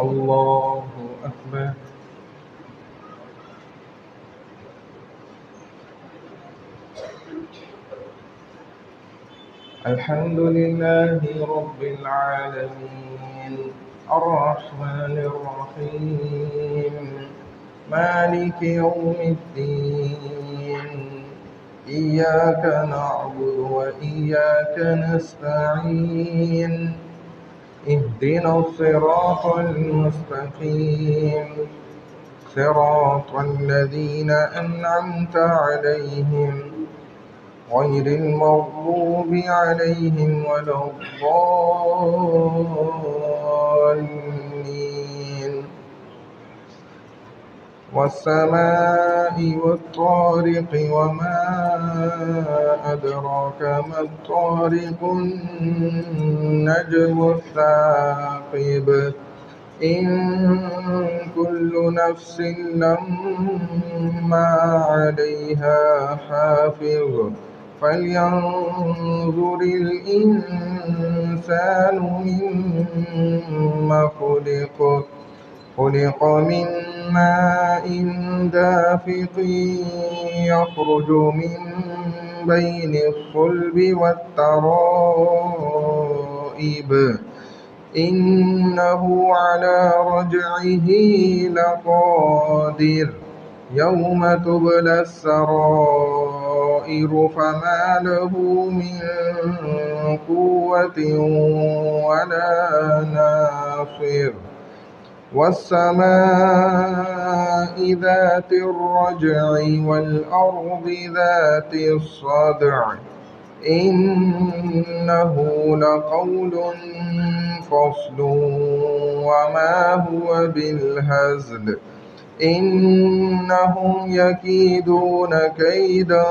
الله أكبر. الحمد لله رب العالمين، الرحمن الرحيم، مالك يوم الدين. إياك نعبد وإياك نستعين، اهدنا الصراط المستقيم، صراط الذين أنعمت عليهم غير المغضوب عليهم ولا الضالين. والسماء والطارق وما أدراك ما الطارق، النجم الثاقب. إن كل نفس لما عليها حافظ، فلينظر الإنسان مما خلق. خلق من ماء دافق يخرج من بين الصلب والترائب، إنه على رجعه لقادر. يوم تبلى السرائر فما له من قوة ولا ناصر. والسماء ذات الرجع والأرض ذات الصدع، إنه لقول فصل وما هو بالهزل. إنهم يكيدون كيدا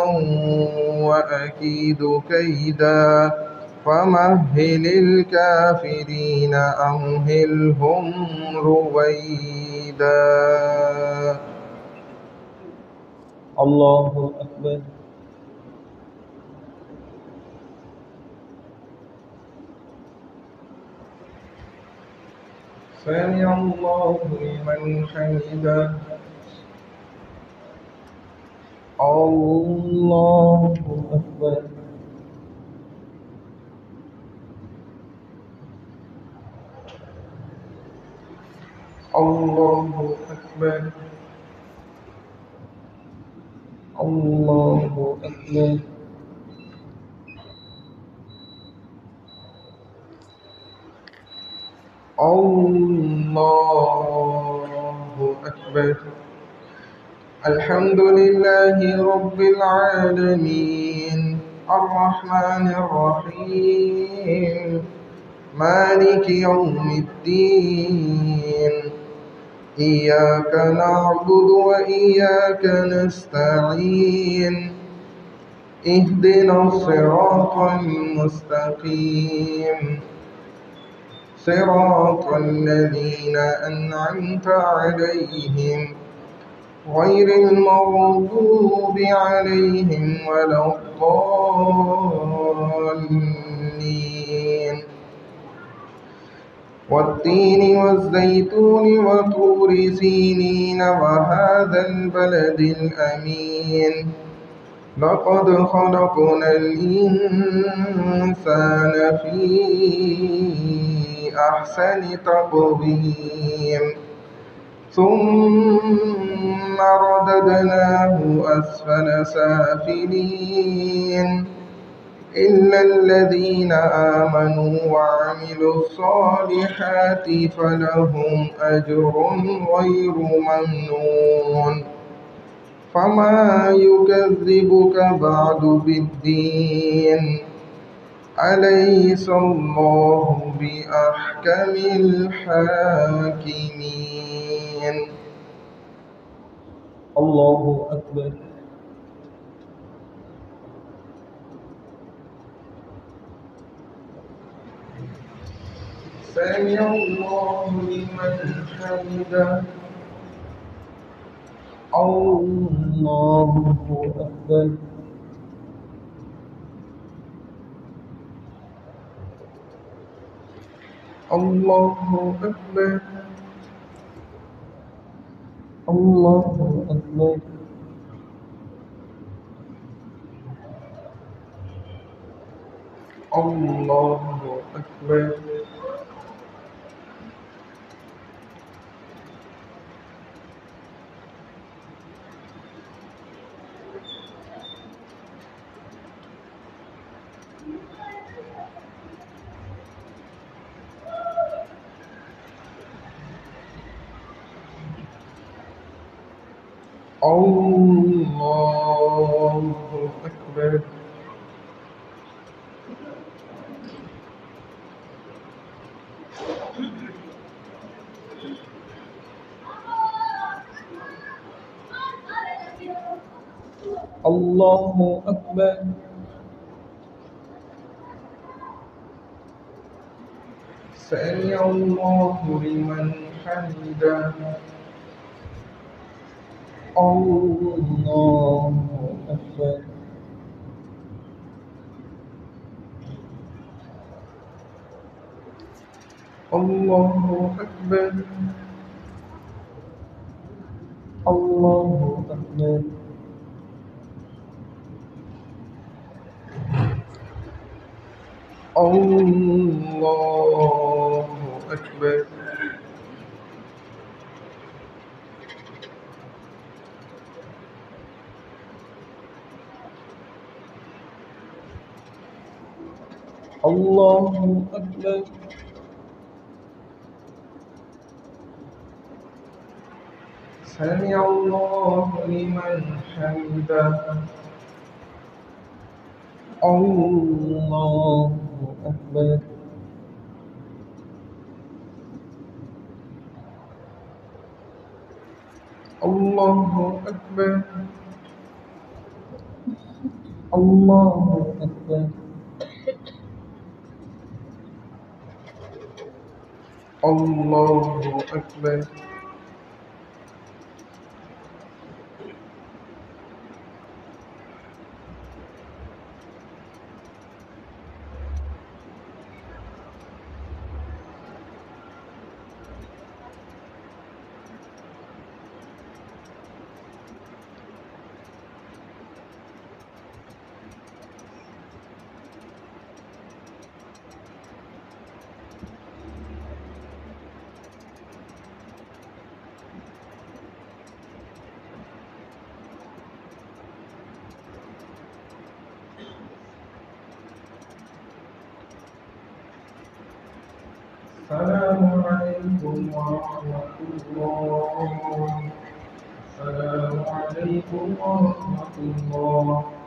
وأكيد كيدا، فمهل الكافرين أمهلهم رويدا. الله أكبر. سمع الله لمن حمده. الله أكبر. الله أكبر. الله أكبر. الله أكبر. الحمد لله رب العالمين، الرحمن الرحيم، مالك يوم الدين. إياك نعبد وإياك نستعين، اهدنا الصراط المستقيم، صراط الذين أنعمت عليهم غير المغضوب عليهم ولا الضالين. والتين والزيتون وطور سينين وهذا البلد الأمين، لقد خلقنا الإنسان في أحسن تقويم، ثم رددناه أسفل سافلين، إلا الذين آمنوا وعملوا الصالحات فلهم أجر غير ممنون. فما يكذبك بعد بالدين، أليس الله بأحكم الحاكمين. الله أكبر. سمع الله لمن حمده. الله أكبر. الله أكبر. الله أكبر. الله أكبر. الله أكبر. الله أكبر. سمع الله لمن حمده. الله أكبر. الله أكبر. الله أكبر. الله أكبر. الله أكبر. سمع الله لمن حمده. الله أكبر. الله أكبر. الله أكبر. الله أكبر. السلام عليكم ورحمة الله. السلام عليكم ورحمة الله.